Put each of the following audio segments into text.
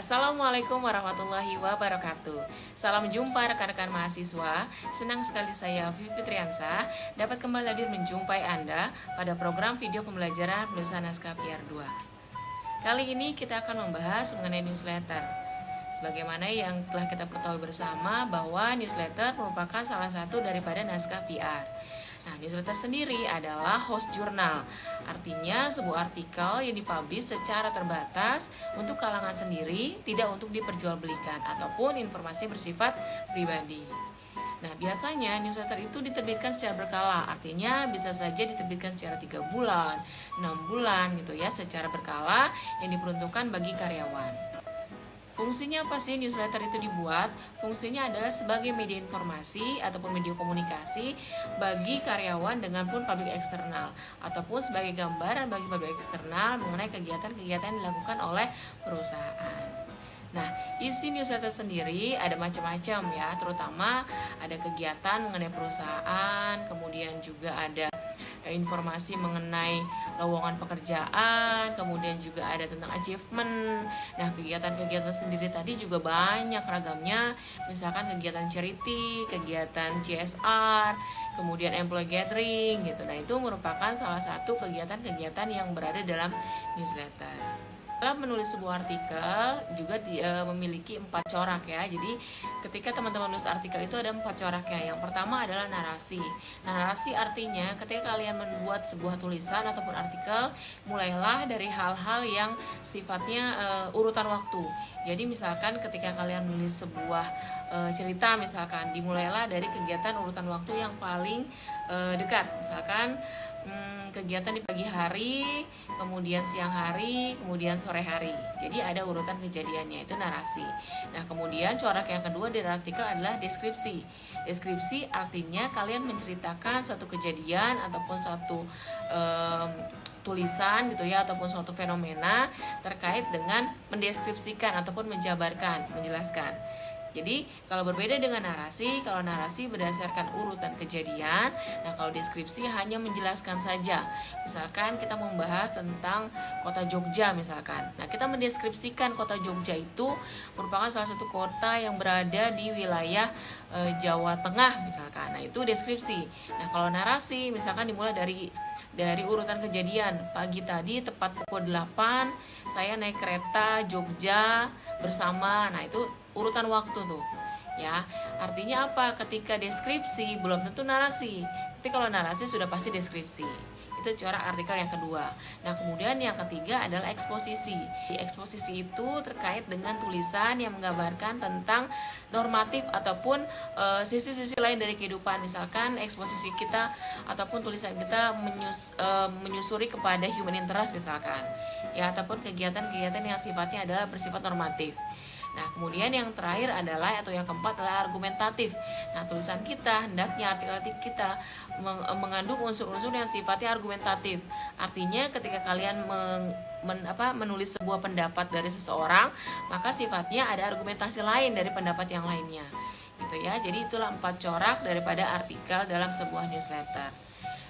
Assalamualaikum warahmatullahi wabarakatuh. Salam jumpa rekan-rekan mahasiswa. Senang sekali saya Fitri Triansa dapat kembali hadir menjumpai Anda pada program video pembelajaran penulisan naskah PR2. Kali ini kita akan membahas mengenai newsletter. Sebagaimana yang telah kita ketahui bersama bahwa newsletter merupakan salah satu daripada naskah PR. Nah, newsletter sendiri adalah host jurnal. Artinya sebuah artikel yang dipublish secara terbatas untuk kalangan sendiri, tidak untuk diperjualbelikan ataupun informasi bersifat pribadi. Nah, biasanya newsletter itu diterbitkan secara berkala. Artinya bisa saja diterbitkan secara 3 bulan, 6 bulan gitu ya, secara berkala yang diperuntukkan bagi karyawan. Fungsinya apa sih newsletter itu dibuat? Fungsinya adalah sebagai media informasi ataupun media komunikasi bagi karyawan dengan pun publik eksternal, ataupun sebagai gambaran bagi publik eksternal mengenai kegiatan-kegiatan yang dilakukan oleh perusahaan. Nah, isi newsletter sendiri ada macam-macam ya, terutama ada kegiatan mengenai perusahaan, kemudian juga ada informasi mengenai lowongan pekerjaan, kemudian juga ada tentang achievement. Nah, kegiatan-kegiatan sendiri tadi juga banyak ragamnya, misalkan kegiatan charity, kegiatan CSR, kemudian employee gathering gitu. Nah, itu merupakan salah satu kegiatan-kegiatan yang berada dalam newsletter. Dalam menulis sebuah artikel juga memiliki 4 corak ya. Jadi ketika teman-teman menulis artikel itu ada 4 coraknya. Yang pertama adalah narasi. Narasi artinya ketika kalian membuat sebuah tulisan ataupun artikel, mulailah dari hal-hal yang sifatnya urutan waktu. Jadi misalkan ketika kalian menulis sebuah cerita, misalkan dimulailah dari kegiatan urutan waktu yang paling dekat. Misalkan kegiatan di pagi hari, kemudian siang hari, kemudian sore hari. Jadi ada urutan kejadiannya, itu narasi. Nah, kemudian corak yang kedua dari artikel adalah deskripsi. Deskripsi artinya kalian menceritakan satu kejadian ataupun satu tulisan gitu ya, ataupun suatu fenomena terkait dengan mendeskripsikan ataupun menjabarkan, menjelaskan. Jadi kalau berbeda dengan narasi, kalau narasi berdasarkan urutan kejadian, nah kalau deskripsi hanya menjelaskan saja. Misalkan kita membahas tentang kota Jogja misalkan. Nah, kita mendeskripsikan kota Jogja itu merupakan salah satu kota yang berada di wilayah Jawa Tengah misalkan. Nah, itu deskripsi. Nah, kalau narasi misalkan dimulai dari urutan kejadian. Pagi tadi tepat pukul 8 saya naik kereta Jogja bersama. Nah, itu urutan waktu tuh ya. Artinya apa? Ketika deskripsi belum tentu narasi, tapi kalau narasi sudah pasti deskripsi. Itu corak artikel yang kedua. Nah, kemudian yang ketiga adalah eksposisi. Di eksposisi itu terkait dengan tulisan yang menggambarkan tentang normatif ataupun sisi-sisi lain dari kehidupan. Misalkan eksposisi kita ataupun tulisan kita menyusuri kepada human interest misalkan ya, ataupun kegiatan-kegiatan yang sifatnya adalah bersifat normatif. Nah, kemudian yang terakhir adalah atau yang keempat adalah argumentatif. Nah, tulisan kita hendaknya artikel kita mengandung unsur-unsur yang sifatnya argumentatif. Artinya ketika kalian menulis sebuah pendapat dari seseorang, maka sifatnya ada argumentasi lain dari pendapat yang lainnya. Gitu ya. Jadi itulah 4 corak daripada artikel dalam sebuah newsletter.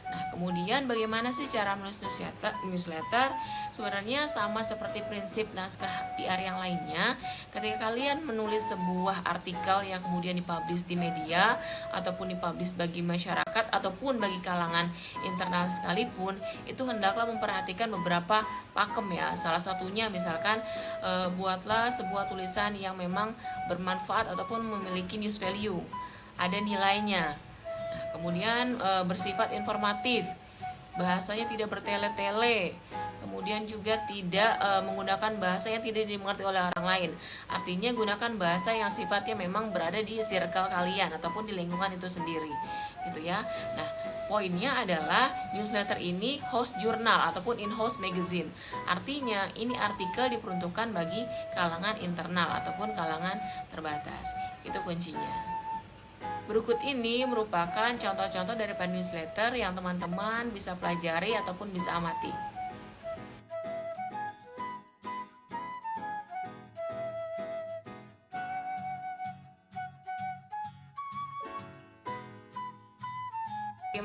Nah, kemudian bagaimana sih cara menulis newsletter? Sebenarnya sama seperti prinsip naskah PR yang lainnya. Ketika kalian menulis sebuah artikel yang kemudian dipublish di media ataupun dipublish bagi masyarakat ataupun bagi kalangan internal sekalipun, itu hendaklah memperhatikan beberapa pakem ya. Salah satunya misalkan buatlah sebuah tulisan yang memang bermanfaat ataupun memiliki news value, ada nilainya. Kemudian bersifat informatif, bahasanya tidak bertele-tele, kemudian juga tidak menggunakan bahasa yang tidak dimengerti oleh orang lain. Artinya gunakan bahasa yang sifatnya memang berada di circle kalian ataupun di lingkungan itu sendiri, gitu ya. Nah, poinnya adalah newsletter ini host jurnal ataupun in-house magazine. Artinya ini artikel diperuntukkan bagi kalangan internal ataupun kalangan terbatas. Itu kuncinya. Berikut ini merupakan contoh-contoh daripada newsletter yang teman-teman bisa pelajari ataupun bisa amati.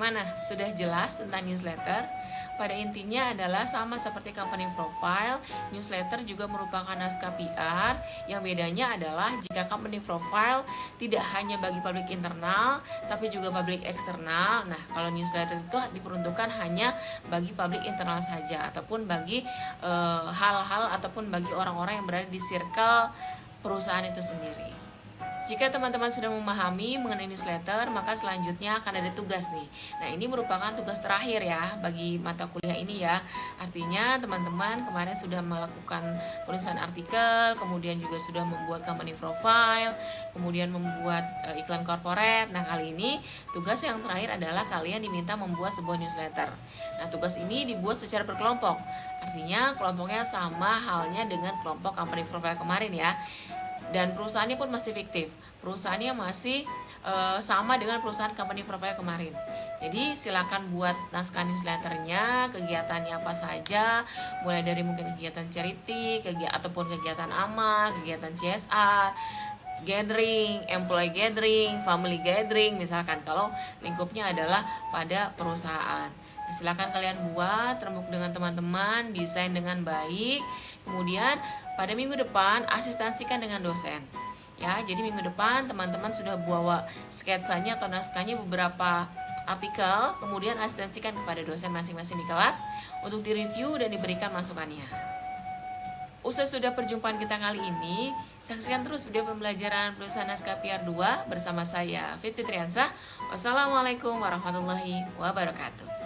bagaimana? Sudah jelas tentang newsletter? Pada intinya adalah sama seperti company profile, newsletter juga merupakan naskah PR. Yang bedanya adalah jika company profile tidak hanya bagi publik internal, tapi juga publik eksternal. Nah, kalau newsletter itu diperuntukkan hanya bagi publik internal saja, ataupun bagi hal-hal ataupun bagi orang-orang yang berada di circle perusahaan itu sendiri. Jika teman-teman sudah memahami mengenai newsletter, maka selanjutnya akan ada tugas nih. Nah, ini merupakan tugas terakhir ya bagi mata kuliah ini ya. Artinya teman-teman kemarin sudah melakukan penulisan artikel, kemudian juga sudah membuat company profile, kemudian membuat iklan corporate. Nah, kali ini tugas yang terakhir adalah kalian diminta membuat sebuah newsletter. Nah, tugas ini dibuat secara berkelompok. Artinya kelompoknya sama halnya dengan kelompok company profile kemarin ya. Dan perusahaannya pun masih fiktif. Perusahaannya masih sama dengan perusahaan company profile kemarin. Jadi silakan buat naskah newsletternya, kegiatannya apa saja, mulai dari mungkin kegiatan charity, ataupun kegiatan amal, kegiatan CSR, gathering, employee gathering, family gathering, misalkan kalau lingkupnya adalah pada perusahaan. Nah, silakan kalian buat, rembuk dengan teman-teman, desain dengan baik. Kemudian pada minggu depan asistensikan dengan dosen. Ya, jadi minggu depan teman-teman sudah bawa sketsanya atau naskahnya beberapa artikel, kemudian asistensikan kepada dosen masing-masing di kelas untuk direview dan diberikan masukannya. Usai sudah perjumpaan kita kali ini, saksikan terus video pembelajaran penulisan naskah PR 2 bersama saya Fitri Triansah. Wassalamualaikum warahmatullahi wabarakatuh.